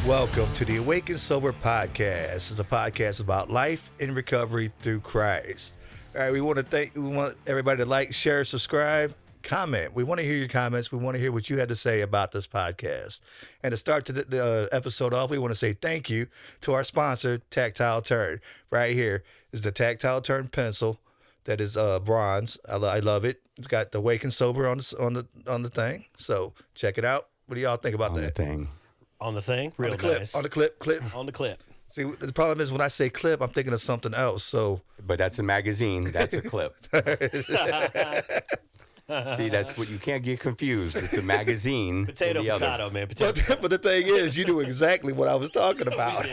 Welcome to the Awake and Sober podcast. It's a podcast about life and recovery through Christ. All right, we want everybody to like, share, subscribe, comment. We want to hear your comments. We want to hear what you had to say about this podcast. And to start the episode off, we want to say thank you to our sponsor, Tactile Turn. Right here is the Tactile Turn pencil that is bronze. I love it. It's got the Awake and Sober on the thing. So check it out. What do y'all think about that? On the thing? Real on the clip, nice. On the clip. On the clip. See, the problem is when I say clip, I'm thinking of something else. So, but that's a magazine. That's a clip. See, that's what you can't get confused. It's a magazine. Potato, man. But the thing is, you knew exactly what I was talking about.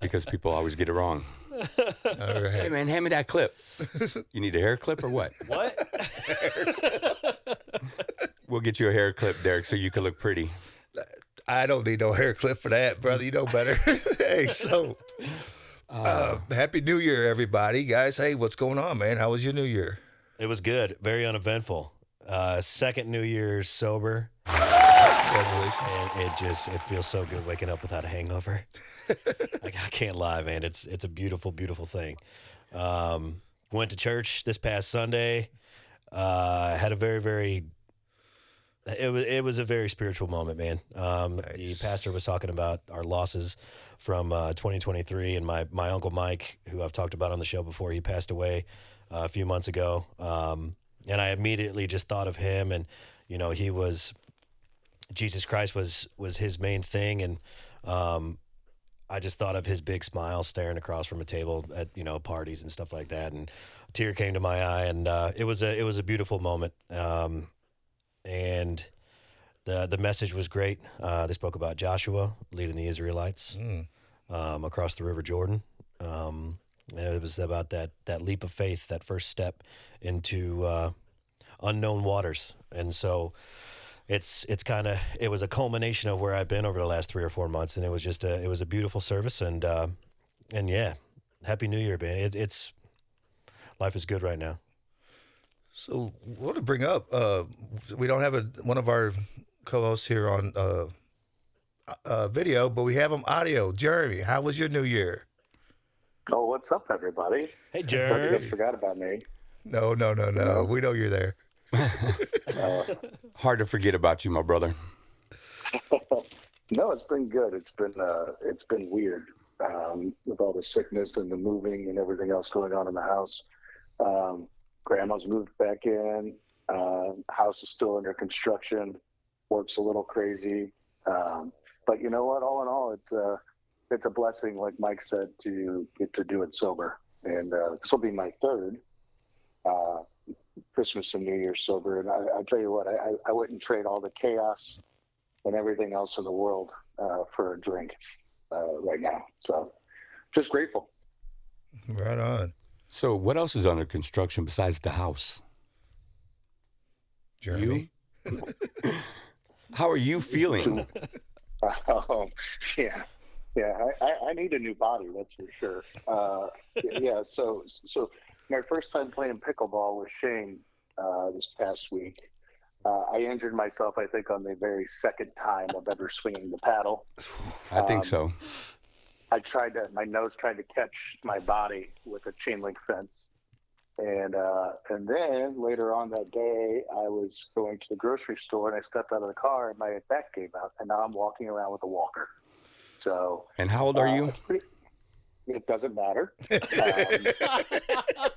Because people always get it wrong. All right. Hey, man, hand me that clip. You need a hair clip or what? What? We'll get you a hair clip, Derek, so you can look pretty. I don't need no hair clip for that, brother. You know better. Hey, so Happy New Year, everybody. Guys, hey, what's going on, man? How was your New Year? It was good. Very uneventful. Second New Year's sober. Congratulations. And it feels so good waking up without a hangover. I can't lie, man. It's a beautiful, beautiful thing. Went to church this past Sunday. Had a very It was a very spiritual moment, man. Nice. The pastor was talking about our losses from 2023, and my Uncle Mike, who I've talked about on the show before, he passed away a few months ago. And I immediately just thought of him, and Jesus Christ was his main thing, and I just thought of his big smile staring across from a table at parties and stuff like that, and a tear came to my eye, and it was a beautiful moment. And the message was great. They spoke about Joshua leading the Israelites across the River Jordan. And it was about that leap of faith, that first step into unknown waters. And so it was a culmination of where I've been over the last 3 or 4 months, and it was a beautiful service. And yeah, Happy New Year, man. It's life is good right now. So, I want to bring up, we don't have one of our co-hosts here on video, but we have him audio. Jeremy, how was your New Year? Oh, what's up, everybody? Hey, I Jeremy. thought you guys forgot about me. No. We know you're there. Hard to forget about you, my brother. No, it's been good. It's been weird with all the sickness and the moving and everything else going on in the house. Grandma's moved back in. House is still under construction. Work's a little crazy. But you know what? All in all, it's a blessing, like Mike said, to get to do it sober. And this will be my third Christmas and New Year's sober. And I tell you what, I wouldn't trade all the chaos and everything else in the world for a drink right now. So just grateful. Right on. So what else is under construction besides the house? Jeremy? You? How are you feeling? Yeah. I need a new body, that's for sure. Yeah. So my first time playing pickleball with Shane this past week, I injured myself, I think, on the very second time of ever swinging the paddle. I think so. My nose tried to catch my body with a chain link fence. And then later on that day, I was going to the grocery store and I stepped out of the car and my back gave out. And now I'm walking around with a walker. So. And how old are you? It doesn't matter. I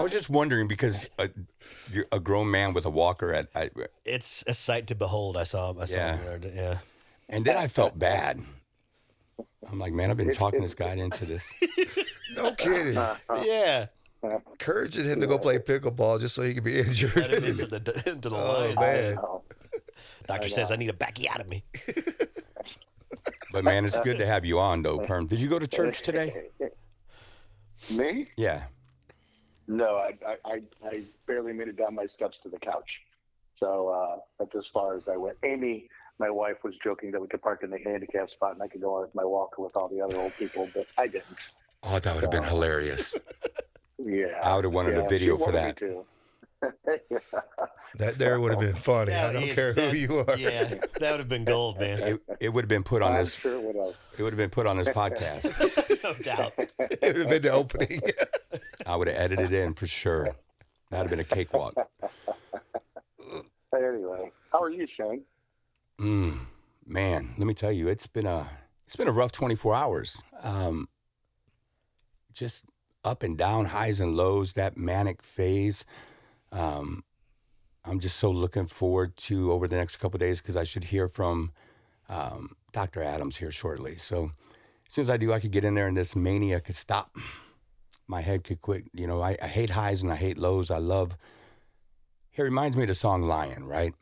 was just wondering because you're a grown man with a walker It's a sight to behold. I saw him there. Yeah. And then I felt bad. I'm like, man, I've been talking this guy into this. No kidding. Yeah. Encouraging him to go play pickleball just so he could be injured. Let him into the lines. Man. Doctor says I need a backiotomy. But man, it's good to have you on, though, Perm. Did you go to church today? Me? Yeah. No, I barely made it down my steps to the couch. So that's as far as I went. Amy, my wife, was joking that we could park in the handicap spot and I could go on with my walker with all the other old people, but I didn't. Oh, that would have been hilarious. Yeah. I would have wanted a video for that. That there would have been funny. I don't care who you are. Yeah, that would have been gold, man. It would have been put on I'm this. sure it would have. It would have been put on this podcast. No doubt. It would have been the opening. I would have edited it in for sure. That'd have been a cakewalk. Anyway, how are you, Shane? Man, let me tell you, it's been a rough 24 hours. Just up and down, highs and lows, that manic phase. I'm just so looking forward to over the next couple of days because I should hear from Dr. Adams here shortly. So as soon as I do, I could get in there and this mania could stop. My head could quit. You know, I hate highs and I hate lows. He reminds me of the song Lion, right?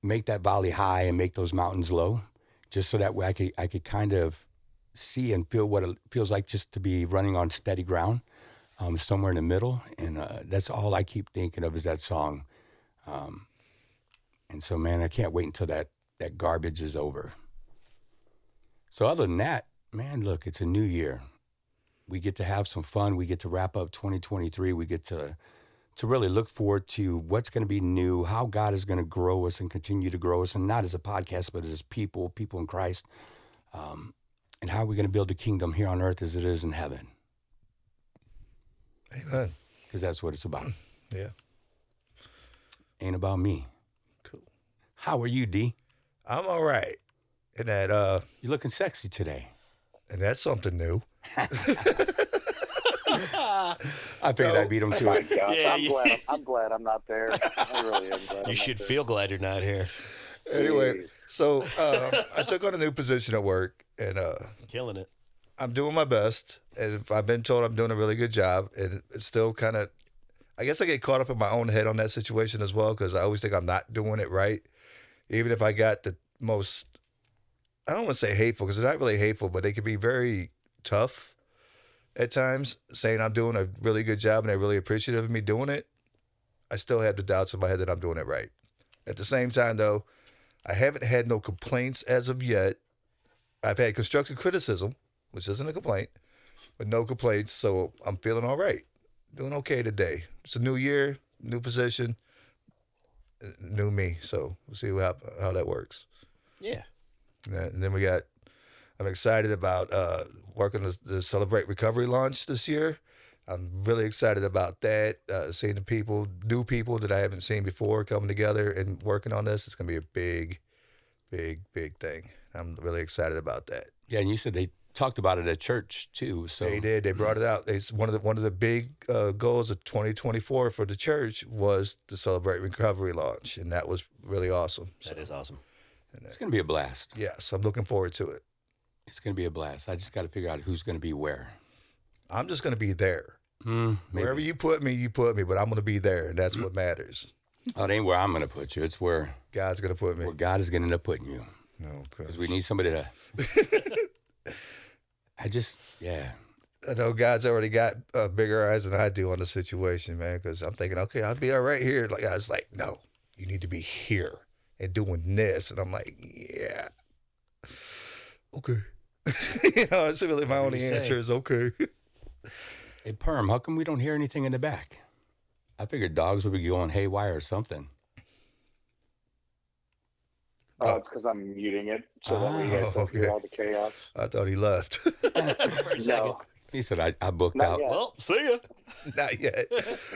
Make that valley high and make those mountains low, just so that way I could kind of see and feel what it feels like just to be running on steady ground, somewhere in the middle. And that's all I keep thinking of is that song. And so, man, I can't wait until that garbage is over. So other than that, man, look, it's a new year. We get to have some fun. We get to wrap up 2023. We get to really look forward to what's going to be new, how God is going to grow us and continue to grow us, and not as a podcast, but as people in Christ, and how we're going to build the kingdom here on earth as it is in heaven. Amen. Because that's what it's about. Yeah. Ain't about me. Cool. How are you, D? I'm all right. And that You're looking sexy today. and that's something new. I figured I beat him to My it. gosh, Yeah, I'm glad I'm not there. I really am glad. You should feel glad you're not here. Anyway, Jeez. so I took on a new position at work, and Killing it. I'm doing my best. And if I've been told I'm doing a really good job, and it's still kind of, I guess I get caught up in my own head on that situation as well because I always think I'm not doing it right, even if I got the most. I don't want to say hateful because they're not really hateful, but they can be very tough at times, saying I'm doing a really good job and they're really appreciative of me doing it. I still have the doubts in my head that I'm doing it right. At the same time, though, I haven't had no complaints as of yet. I've had constructive criticism, which isn't a complaint, but no complaints, so I'm feeling all right. Doing okay today. It's a new year, new position, new me, so we'll see how that works. Yeah. And then I'm excited about working the Celebrate Recovery launch this year. I'm really excited about that. Seeing the new people that I haven't seen before coming together and working on this. It's going to be a big, big, big thing. I'm really excited about that. Yeah, and you said they talked about it at church too. So They did. They brought it out. It's one of the big goals of 2024 for the church was the Celebrate Recovery launch, and that was really awesome. That is awesome. it's going to be a blast. Yes, I'm looking forward to it. It's going to be a blast. I just got to figure out who's going to be where. I'm just going to be there. Maybe. Wherever you put me, but I'm going to be there, and that's what matters. Oh, it ain't where I'm going to put you. It's where God's going to put me. God is going to end up putting you. No, Because we need somebody to. Yeah. I know God's already got bigger eyes than I do on the situation, man, because I'm thinking, okay, I'll be all right here. Like, I was like, no, you need to be here and doing this. And I'm like, yeah. Okay. It's really my only you say. answer is okay. Hey, Perm, how come we don't hear anything in the back? I figured dogs would be going haywire or something. It's because I'm muting it so that we guys don't hear okay. all the chaos. I thought he left. For a second. No, He said, I booked Not out. yet. Well, see ya. Not yet.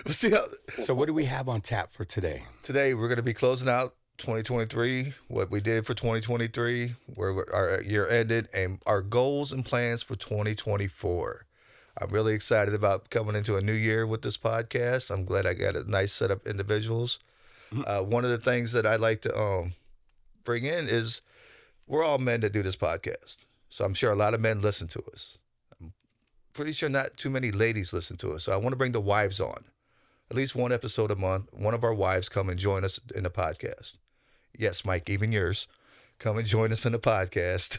See how So what do we have on tap for today? today we're going to be closing out 2023, what we did for 2023, where our year ended, and our goals and plans for 2024. I'm really excited about coming into a new year with this podcast. I'm glad I got a nice set of individuals. One of the things that I like to bring in is we're all men that do this podcast. So I'm sure a lot of men listen to us. I'm pretty sure not too many ladies listen to us. So I want to bring the wives on. At least one episode a month. One of our wives come and join us in the podcast. Yes, Mike, even yours. Come and join us in the podcast.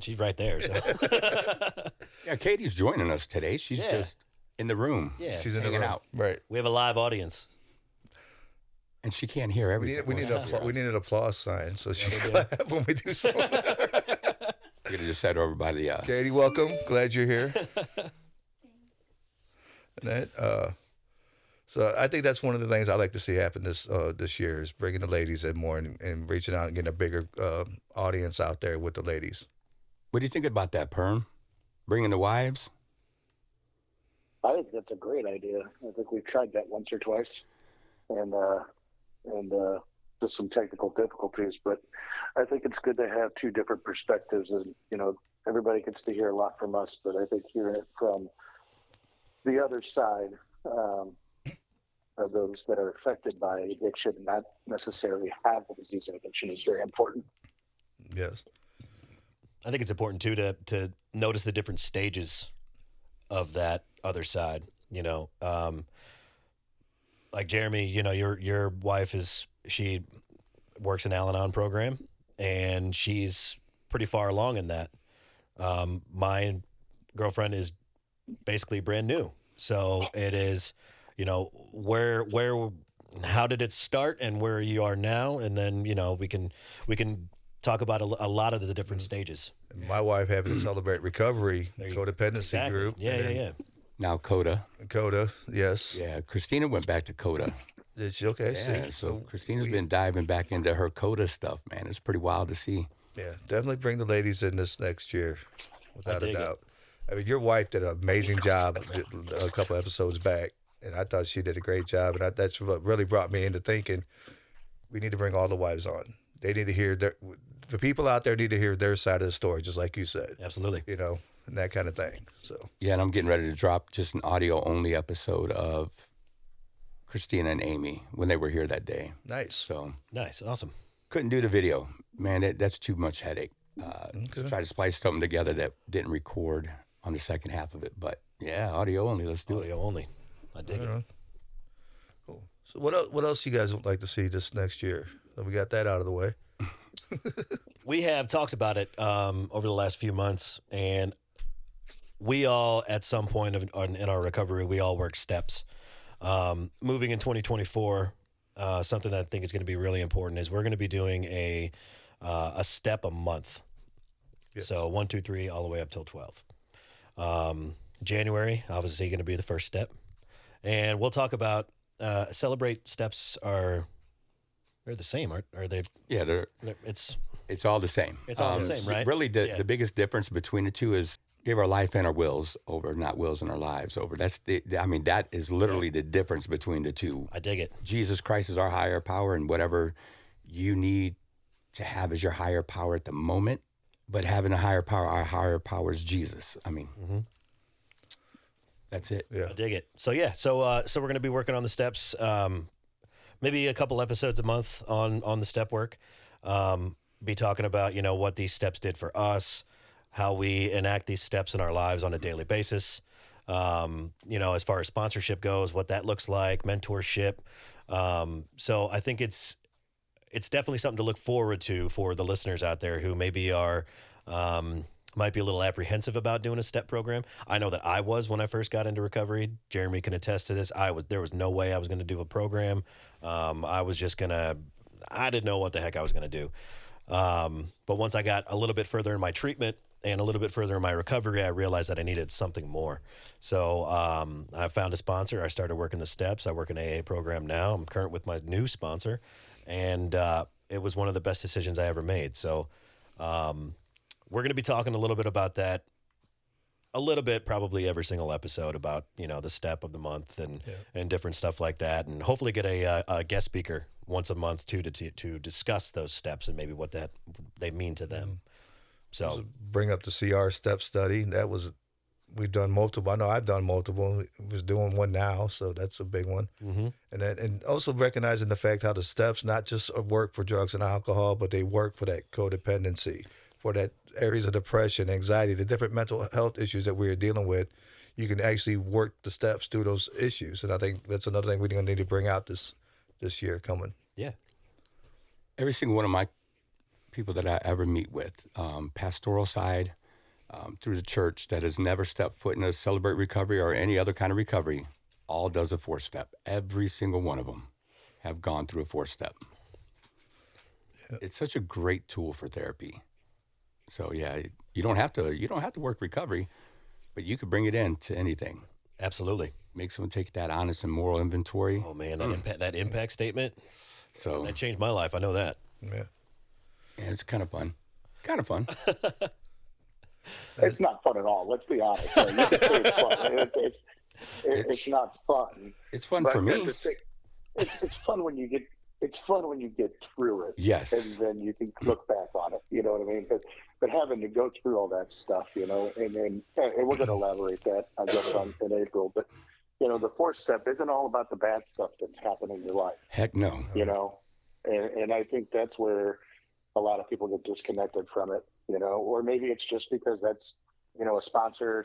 She's right there. So. Yeah, Katie's joining us today. She's Yeah. just in the room. Yeah. She's in the Hanging room. out. Right. We have a live audience. And she can't hear We everything. need an applause sign so she can clap when we do something. We're going to just set her over by the... Katie, welcome. Glad you're here. And that, So I think that's one of the things I like to see happen this year is bringing the ladies in more and reaching out and getting a bigger audience out there with the ladies. What do you think about that, Perm? Bringing the wives? I think that's a great idea. I think we've tried that once or twice, and just some technical difficulties. But I think it's good to have two different perspectives, and everybody gets to hear a lot from us. But I think hearing it from the other side of those that are affected by addiction, not necessarily have the disease of addiction, is very important. Yes. I think it's important too to notice the different stages of that other side. Like Jeremy, your wife she works in Al-Anon program, and she's pretty far along in that. My girlfriend is basically brand new, so it is, where how did it start and where you are now, and then we can talk about a lot of the different stages. My wife having to celebrate recovery codependency Exactly. group. Yeah. Now Coda. Coda, yes. Yeah, Christina went back to Coda. Did she? Okay, Yeah, see. so Christina's been diving back into her Coda stuff, man. It's pretty wild to see. Yeah, definitely bring the ladies in this next year, without a dig it. doubt. I mean, your wife did an amazing job a couple episodes back, and I thought she did a great job. And that's what really brought me into thinking we need to bring all the wives on. They need to hear the people out there need to hear their side of the story, just like you said. Absolutely. And that kind of thing. So Yeah, and I'm getting ready to drop just an audio-only episode of Christina and Amy when they were here that day. nice. So Nice. Awesome. couldn't do the video. Man, that's too much headache. To try to splice something together that didn't record on the second half of it. But yeah, audio only. Let's do it. Audio only. I dig it. Cool. So what else you guys would like to see this next year? So we got that out of the way. We have talked about it over the last few months, and we all, at some point in our recovery, we all work steps. Moving in 2024, something that I think is going to be really important is we're going to be doing a step a month. Yes. So 1, 2, 3, all the way up till 12. January, obviously, going to be the first step, and we'll talk about celebrate steps they're the same, are they? Yeah, it's all the same. It's all the same, right? Really, the Yeah. biggest difference between the two is give our life and our wills over, not wills and our lives over. That is literally the difference between the two. I dig it. Jesus Christ is our higher power, and whatever you need to have as your higher power at the moment, but having a higher power, our higher power is Jesus. That's it. Yeah. I dig it. So we're going to be working on the steps. Maybe a couple episodes a month on the step work. Be talking about what these steps did for us, how we enact these steps in our lives on a daily basis. As far as sponsorship goes, what that looks like, mentorship. So I think it's definitely something to look forward to for the listeners out there who maybe might be a little apprehensive about doing a step program. I know that I was when I first got into recovery. Jeremy can attest to this. There was no way I was going to do a program. I didn't know what the heck I was going to do. But once I got a little bit further in my treatment and a little bit further in my recovery, I realized that I needed something more. So I found a sponsor. I started working the steps. I work an AA program now. I'm current with my new sponsor, and it was one of the best decisions I ever made. So we're going to be talking a little bit about that, a little bit probably every single episode about the step of the month and different stuff like that, and hopefully get a guest speaker once a month too to discuss those steps and maybe what they mean to them. So Bring up the CR step study. We've done multiple. I know I've done multiple. Was doing one now, so that's a big one. Mm-hmm. And also recognizing the fact how the steps not just work for drugs and alcohol, but they work for that codependency, for that areas of depression, anxiety, the different mental health issues that we're dealing with. You can actually work the steps through those issues, and I think that's another thing we're going to need to bring out this year coming. yeah, Every single one of my people that I ever meet with, pastoral side, through the church, that has never stepped foot in a Celebrate Recovery or any other kind of recovery, all does a 4-step. Every single one of them have gone through a 4-step. Yeah. It's such a great tool for therapy. So yeah, you don't have to work recovery, but you could bring it in to anything. Absolutely. Make someone take that honest and moral inventory. Oh man, that impact statement, So that changed my life. I know that. Yeah. yeah, it's kind of fun. Kind of fun. It's not fun at all. Let's be honest. Like, you can say it's fun. It's not fun. It's fun But for me. It's fun when you get. It's fun when you get through it. Yes. And then you can look back on it. You know what I mean? But having to go through all that stuff, and we're going to elaborate that, I guess, in April. But the fourth step isn't all about the bad stuff that's happening in your life. Heck no. And I think that's where a lot of people get disconnected from it. Or maybe it's just because that's a sponsor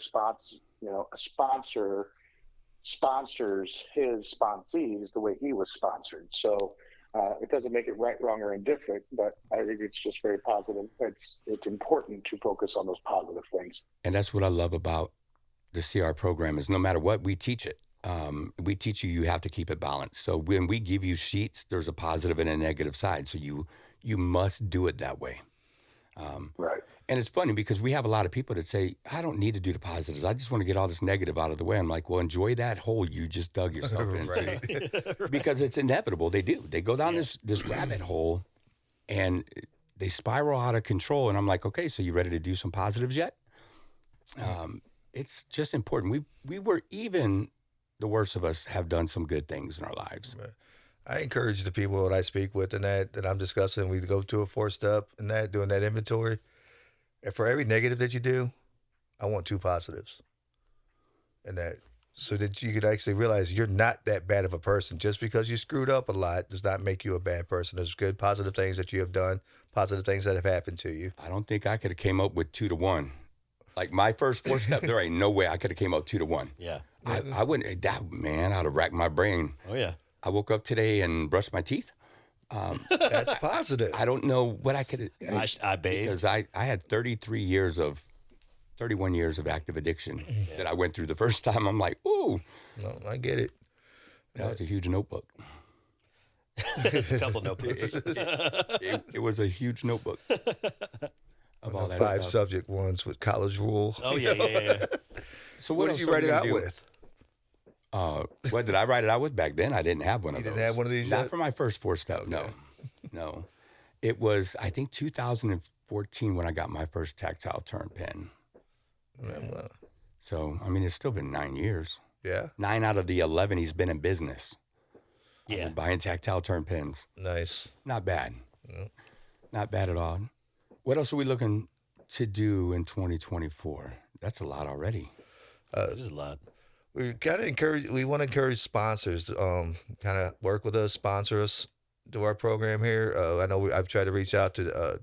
sponsors his sponsees the way he was sponsored. So it doesn't make it right, wrong, or indifferent, but I think it's just very positive. It's important to focus on those positive things. And that's what I love about the CR program is no matter what we teach it. We teach you have to keep it balanced. So when we give you sheets, there's a positive and a negative side. So you must do it that way. Right. And it's funny because we have a lot of people that say, I don't need to do the positives. I just want to get all this negative out of the way. I'm like, well, enjoy that hole you just dug yourself into. Because it's inevitable. They do. They go down this rabbit hole and they spiral out of control. And I'm like, okay, so you ready to do some positives yet? It's just important. We were even the worst of us have done some good things in our lives. I encourage the people that I speak with and that I'm discussing, we go to a 4-step and doing that inventory. And for every negative that you do, I want 2 positives. And so that you could actually realize you're not that bad of a person. Just because you screwed up a lot does not make you a bad person. There's good positive things that you have done, positive things that have happened to you. I don't think I could have came up with 2 to 1. Like my first 4-step, there ain't no way I could have came up 2 to 1. Yeah. I wouldn't, I'd have racked my brain. Oh yeah. I woke up today and brushed my teeth. That's positive. I don't know what I could. I bathed. Because I had 31 years of active addiction that I went through the first time. I'm like, ooh. No, I get it. That was a huge notebook. It's a couple notebooks. It was a huge notebook of all that 5 stuff. subject ones with college rule. Oh yeah. So What else did you are write we it gonna out do? with? What did I write it out with back then? I didn't have one of You those. didn't have one of these Not yet? for my first 4-step. No. It was, I think, 2014 when I got my first tactile turn pen. Well, So, I mean, it's still been 9 years. yeah, 9 out of the 11 he's been in business. Yeah. Buying tactile turn pens. nice. Not bad. Not bad at all. What else are we looking to do in 2024? That's a lot already. This is a lot. We want to encourage sponsors to kind of work with us, sponsor us, do our program here. I know I've tried to reach out to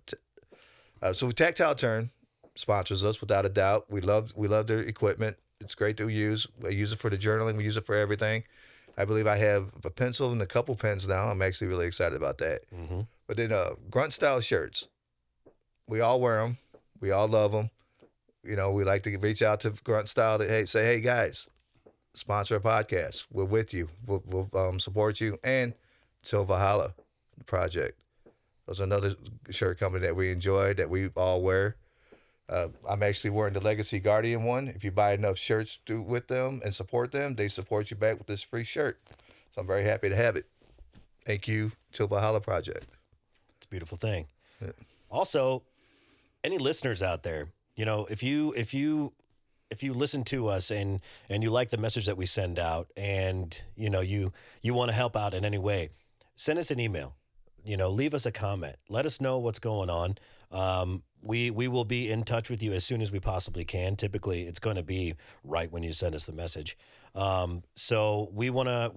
so Tactile Turn sponsors us without a doubt. We love their equipment. It's great to use. We use it for the journaling. We use it for everything. I believe I have a pencil and a couple pens now. I'm actually really excited about that. Mm-hmm. But then grunt style shirts. We all wear them. We all love them. We like to reach out to grunt style to say, hey guys, sponsor a podcast. We're with you. We'll support you. And Till Valhalla Project. Those are another shirt company that we enjoy, that we all wear. I'm actually wearing the Legacy Guardian one. If you buy enough shirts with them and support them, they support you back with this free shirt. So I'm very happy to have it. Thank you, Till Valhalla Project. It's a beautiful thing. Yeah. Also, any listeners out there, if you listen to us and you like the message that we send out, and you want to help out in any way, send us an email. Leave us a comment. Let us know what's going on. We will be in touch with you as soon as we possibly can. Typically, it's going to be right when you send us the message. So we want to,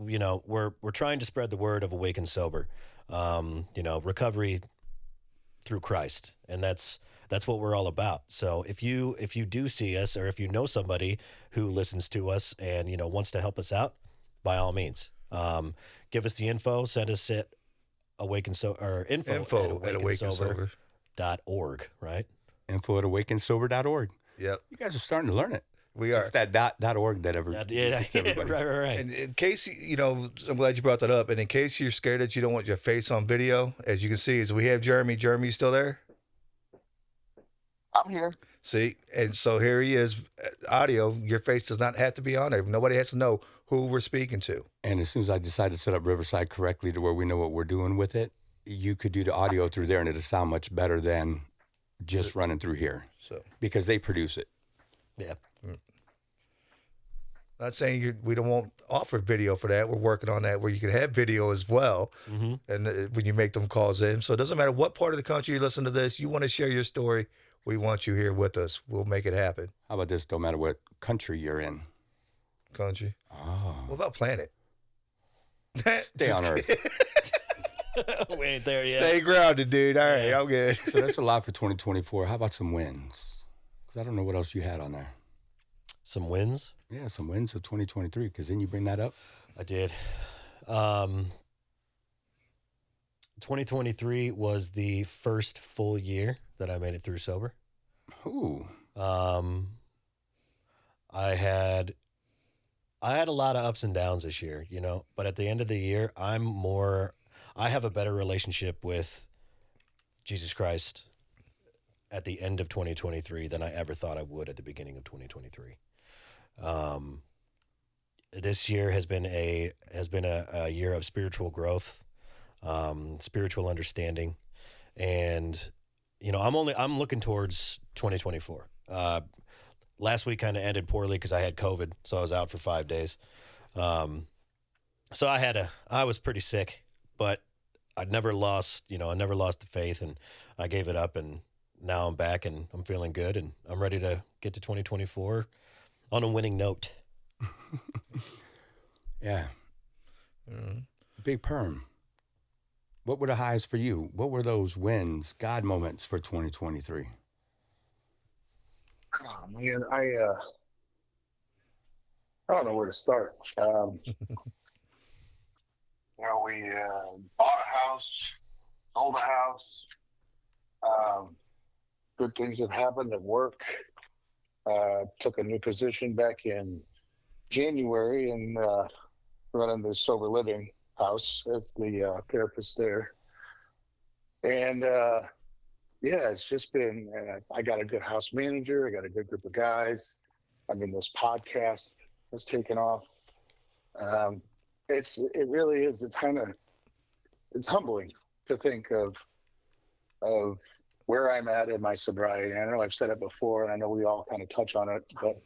we're trying to spread the word of Awake and Sober, recovery through Christ, and that's what we're all about. So if you do see us, or if you know somebody who listens to us and wants to help us out, by all means, give us the info. Send us it info at awakensober.org, right? Info at awakensober.org. Yep. You guys are starting to learn it. We are. It's that .org that gets everybody. Right. And in case, I'm glad you brought that up. And in case you're scared that you don't want your face on video, as you can see, is we have Jeremy. Jeremy, you still there? I'm here. See, and so here he is, audio. Your face does not have to be on there. Nobody has to know who we're speaking to. And as soon as I decided to set up Riverside correctly to where we know what we're doing with it, you could do the audio through there and it'll sound much better than just running through here. So, because they produce it. Yeah. not saying we don't want offer video for that. We're working on that where you can have video as well. Mm-hmm. And when you make them calls in, so it doesn't matter what part of the country you listen to this. You want to share your story. We want you here with us. We'll make it happen. How about this? Don't matter what country you're in. Country. Oh. What about planet? Stay on Earth. We ain't there yet. Stay grounded, dude. All right, I'm good. So that's a lot for 2024. How about some wins? Because I don't know what else you had on there. Some wins? Yeah, some wins of 2023. Because then you bring that up. I did. 2023 was the first full year that I made it through sober. Ooh. I had a lot of ups and downs this year, you know, but at the end of the year, I have a better relationship with Jesus Christ at the end of 2023 than I ever thought I would at the beginning of 2023. This year has been a year of spiritual growth, spiritual understanding, and you know, I'm looking towards 2024. Last week kind of ended poorly because I had COVID, so I was out for 5 days. So I was pretty sick, but I never lost the faith, and I gave it up, and now I'm back and I'm feeling good, and I'm ready to get to 2024 on a winning note. Yeah. Big Perm. What were the highs for you? What were those wins, God moments for 2023? Oh, man, I don't know where to start. We bought a house, sold a house. Good things have happened at work. Took a new position back in January and running the sober living house as the therapist there. And yeah, it's just been, I got a good house manager. I got a good group of guys. I mean, this podcast has taken off. It really is. It's humbling to think of where I'm at in my sobriety. I know I've said it before, and I know we all kind of touch on it, but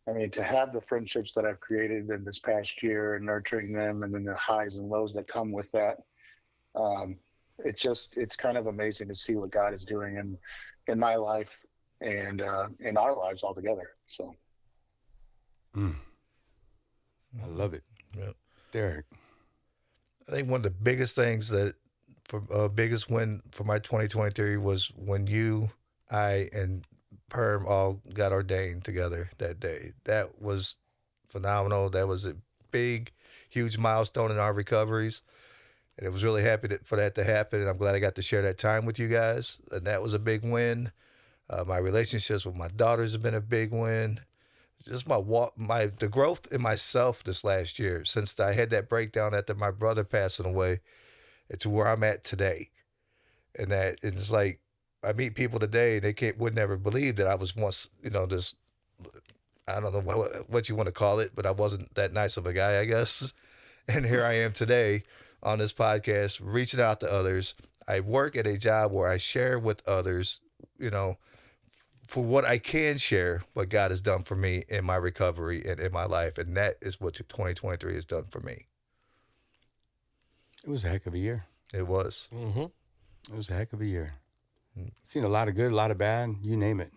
I mean, to have the friendships that I've created in this past year and nurturing them, and then the highs and lows that come with that, it's kind of amazing to see what God is doing in my life and in our lives all together. So, I love it. Yep. Derek. I think one of the biggest things biggest win for my 2023 was when you, I, and Perm all got ordained together that day. That was phenomenal. That was a big, huge milestone in our recoveries. And it was really happy for that to happen. And I'm glad I got to share that time with you guys. And that was a big win. My relationships with my daughters have been a big win. Just the growth in myself this last year, since I had that breakdown after my brother passing away, to where I'm at today. And it's like, I meet people today, and they would never believe that I was once, this, I don't know what you want to call it, but I wasn't that nice of a guy, I guess. And here I am today on this podcast, reaching out to others. I work at a job where I share with others, for what I can share, what God has done for me in my recovery and in my life. And that is what 2023 has done for me. It was a heck of a year. It was. Mm-hmm. It was a heck of a year. Seen a lot of good, a lot of bad, you name it.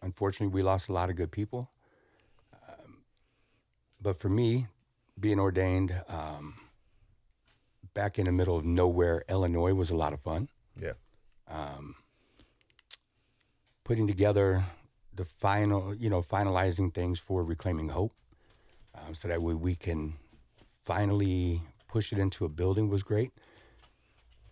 Unfortunately, we lost a lot of good people. But for me, being ordained back in the middle of nowhere, Illinois, was a lot of fun. Yeah. Putting together the finalizing things for Reclaiming Hope, so that way we can finally push it into a building was great.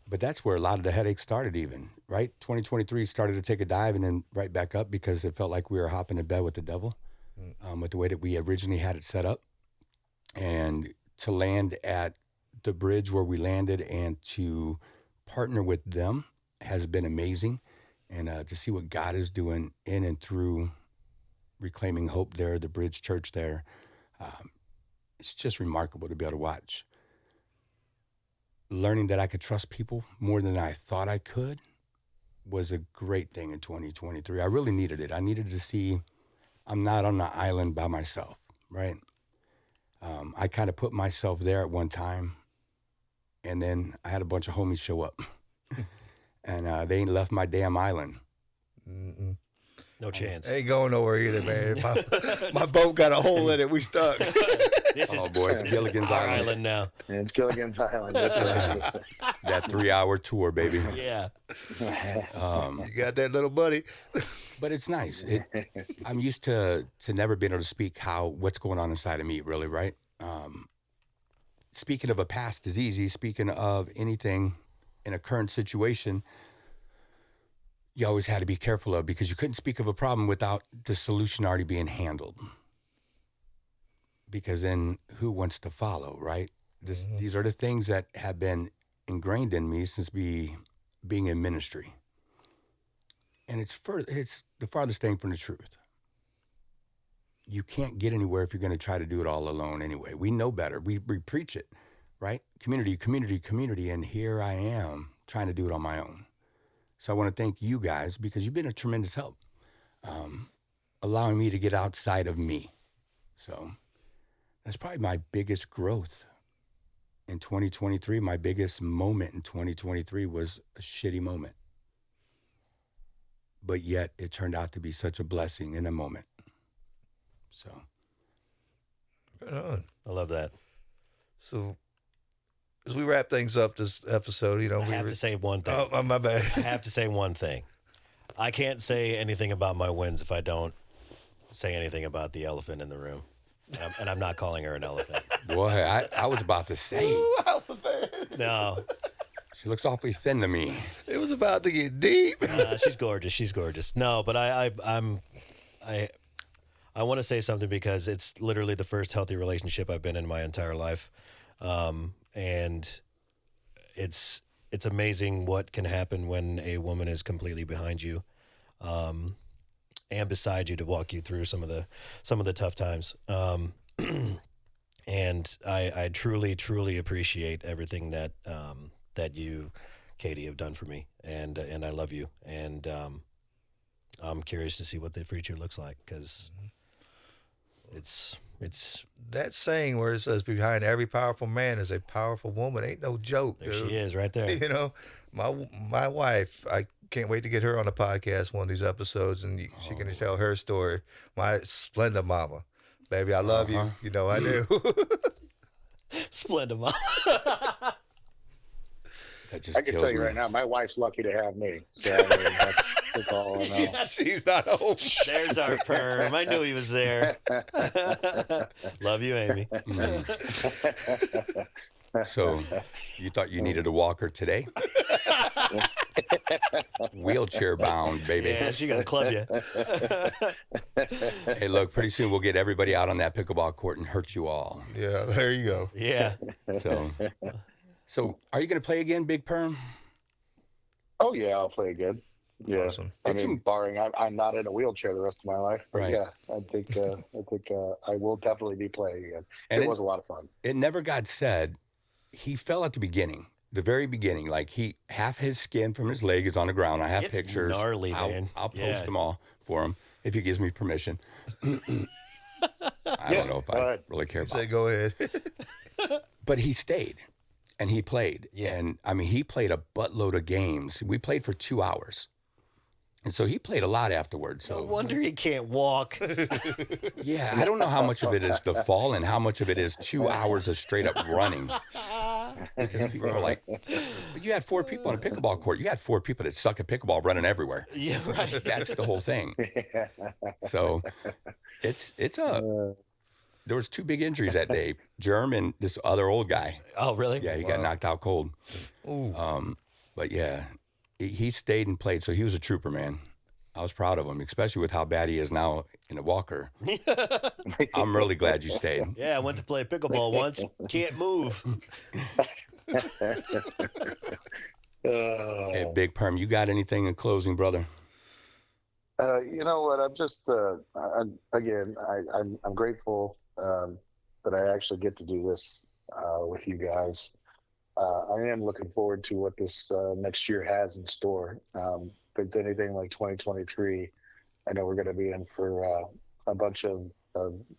But that's where a lot of the headaches started even, right? 2023 started to take a dive and then right back up because it felt like we were hopping in bed with the devil with the way that we originally had it set up. And to land at the bridge where we landed and to partner with them has been amazing. and to see what God is doing in and through Reclaiming Hope there, the Bridge Church there. It's just remarkable to be able to watch. Learning that I could trust people more than I thought I could was a great thing in 2023. I really needed it. I needed to see I'm not on the island by myself, right? I kind of put myself there at one time, and then I had a bunch of homies show up, and they ain't left my damn island. Mm-mm. No chance. Ain't going nowhere either, man. My boat got a hole in it. We stuck. This is Boy, it's Gilligan's our Island. island now. And it's Gilligan's Island. That's right. That 3-hour tour, baby. Yeah. You got that little buddy. But it's nice. I'm used to never being able to speak what's going on inside of me, really, right? Speaking of a past is easy. Speaking of anything in a current situation, you always had to be careful of, because you couldn't speak of a problem without the solution already being handled. Because then who wants to follow, right? These are the things that have been ingrained in me since being in ministry. And it's the farthest thing from the truth. You can't get anywhere if you're going to try to do it all alone anyway. We know better. We preach it, right? Community, community, community. And here I am trying to do it on my own. So I want to thank you guys, because you've been a tremendous help, allowing me to get outside of me. So that's probably my biggest growth in 2023. My biggest moment in 2023 was a shitty moment. But yet it turned out to be such a blessing in a moment. So. Right on. I love that. So as we wrap things up this episode, I have to say one thing. Oh, my bad. I have to say one thing. I can't say anything about my wins if I don't say anything about the elephant in the room. And I'm not calling her an elephant. Boy, I was about to say. No. She looks awfully thin to me. It was about to get deep. She's gorgeous. She's gorgeous. No, but I want to say something, because it's literally the first healthy relationship I've been in my entire life. And it's amazing what can happen when a woman is completely behind you, and beside you to walk you through some of the tough times. And I truly, truly appreciate everything that you, Katie, have done for me, and I love you, and I'm curious to see what the future looks like, because it's that saying where it says behind every powerful man is a powerful woman ain't no joke. there Dude. she is, right there. You know, my wife, I can't wait to get her on the podcast one of these episodes, and she can tell her story. My Splenda mama, baby, I love you. You know I do. Splendid, Mom. That just I can kills tell you me. right now, my wife's lucky to have me. So I mean, that's all I know. She's not home. There's our perm. I knew he was there. Love you, Amy. So you thought you needed a walker today? Wheelchair bound, baby. Yeah, she gonna club you. Hey, look, pretty soon we'll get everybody out on that pickleball court and hurt you all. Yeah, there you go. Yeah. So are you going to play again, Big Perm? Oh yeah, I'll play again. Yeah, Awesome. I mean, barring I'm not in a wheelchair the rest of my life. But Right. yeah, I think I will definitely be playing again. And it was a lot of fun. It never got said. He fell at the beginning, the very beginning. Like half his skin from his leg is on the ground. I have It's pictures. gnarly, man. I'll post Yeah. them all for him if he gives me permission. I don't know if I really care about Say it. go ahead. But he stayed and he played. Yeah. And I mean, he played a buttload of games. We played for 2 hours. And so he played a lot afterwards. No So wonder he can't walk. yeah, I don't know how much of it is the fall and how much of it is 2 hours of straight up running. Because people are like, but you had 4 people on a pickleball court. You had 4 people that suck at pickleball running everywhere. Yeah, right. That's the whole thing. So there was 2 big injuries that day. Germ and this other old guy. Oh, really? Yeah, he got knocked out cold. Ooh. But yeah, he stayed and played. So he was a trooper, man. I was proud of him, especially with how bad he is now in a walker. I'm really glad you stayed. Yeah, I went to play pickleball once. Can't move. Hey, Big Perm, you got anything in closing, brother? You know what? I'm just I'm grateful that I actually get to do this with you guys. I am looking forward to what this next year has in store. If it's anything like 2023, I know we're going to be in for a bunch of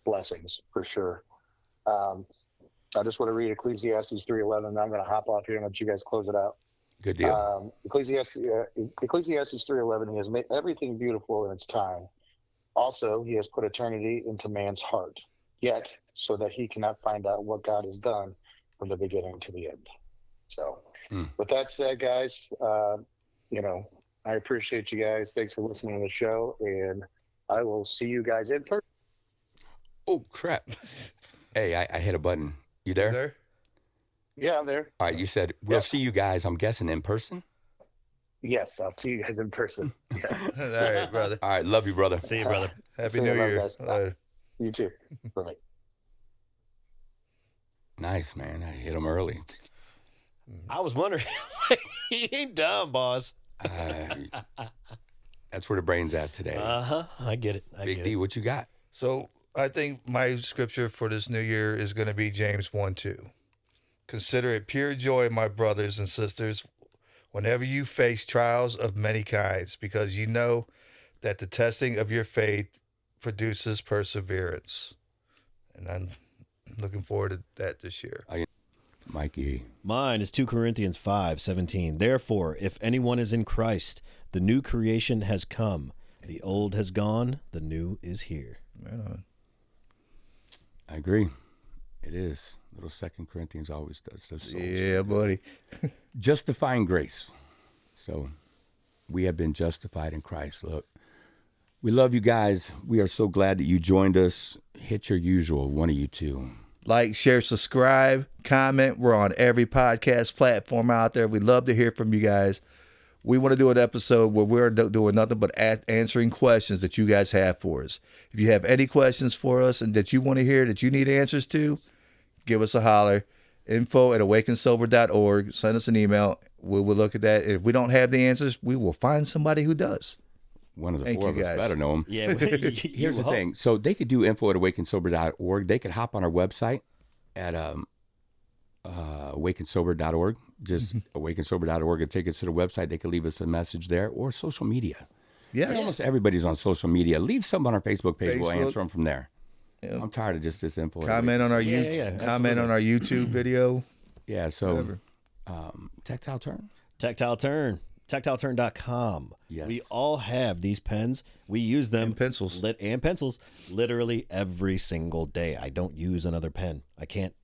blessings for sure. Um, I just want to read Ecclesiastes 3:11. I'm going to hop off here and let you guys close it out. Good deal. Ecclesiastes 3:11. He has made everything beautiful in its time. Also, he has put eternity into man's heart, yet so that he cannot find out what God has done from the beginning to the end. So, with that said, guys, I appreciate you guys. Thanks for listening to the show, and I will see you guys in person. Oh, crap. Hey, I hit a button. You there? There? Yeah, I'm there. All right, you said we'll see you guys, I'm guessing, in person? Yes, I'll see you guys in person. Yeah. All right, brother. All right, love you, brother. See you, brother. Happy See New you, love, Year. guys. Later. You too. Bye. Nice, man. I hit him early. I was wondering. He ain't dumb, boss. That's where the brain's at today. I get it. Big D, what you got? So I think my scripture for this new year is going to be James 1:2. Consider it pure joy, my brothers and sisters, whenever you face trials of many kinds, because you know that the testing of your faith produces perseverance. And I'm looking forward to that this year. Mikey. Mine is 2 Corinthians 5:17. Therefore, if anyone is in Christ, the new creation has come. The old has gone. The new is here. Right on. I agree. It is. Little 2 Corinthians always does. Those souls. Yeah, buddy. Justifying grace. So we have been justified in Christ. Look, we love you guys. We are so glad that you joined us. Hit your usual, one of you two. Like, share, subscribe, comment. We're on every podcast platform out there. We'd love to hear from you guys. We want to do an episode where we're doing nothing but answering questions that you guys have for us. If you have any questions for us and that you want to hear, that you need answers to, give us a holler. info@awakensober.org. Send us an email. We'll look at that. If we don't have the answers, we will find somebody who does. One of the Thank four you, of us guys. better know them. Yeah. Here's the thing. So they could do info@awakensober.org. They could hop on our website at awakensober.org. Just awakensober.org and take us to the website. They could leave us a message there or social media. Yes. Almost everybody's on social media. Leave some on our Facebook page. We'll Facebook. answer them from there. Yeah. I'm tired of just this info. Comment on our Yeah, comment on our YouTube video. Yeah, so Whatever. Tactile Turn. Tactile Turn. TactileTurn.com. Yes. We all have these pens. We use them. And pencils. And pencils literally every single day. I don't use another pen. I can't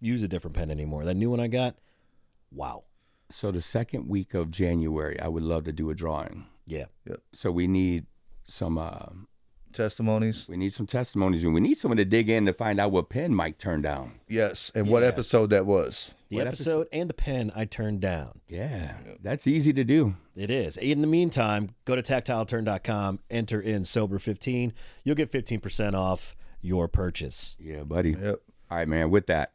use a different pen anymore. That new one I got, wow. So the second week of January, I would love to do a drawing. Yeah. So we need some Testimonies. we need some testimonies, and we need someone to dig in to find out what pen Mike turned down. Yes. And what episode that was. The What episode and the pen I turned down. Yeah, that's easy to do. It is. In the meantime, go to tactileturn.com, enter in Sober15. You'll get 15% off your purchase. Yeah, buddy. Yep. All right, man. With that,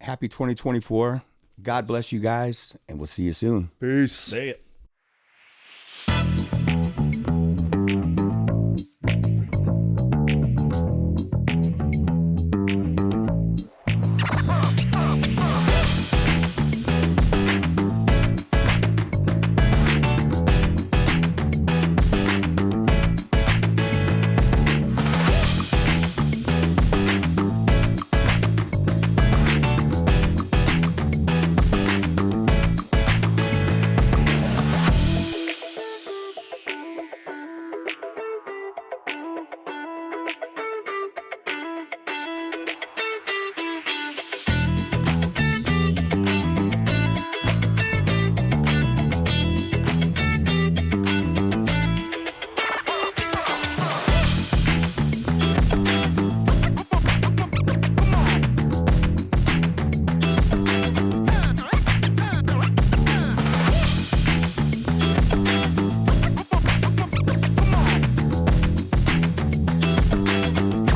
happy 2024. God bless you guys, and we'll see you soon. Peace. See it.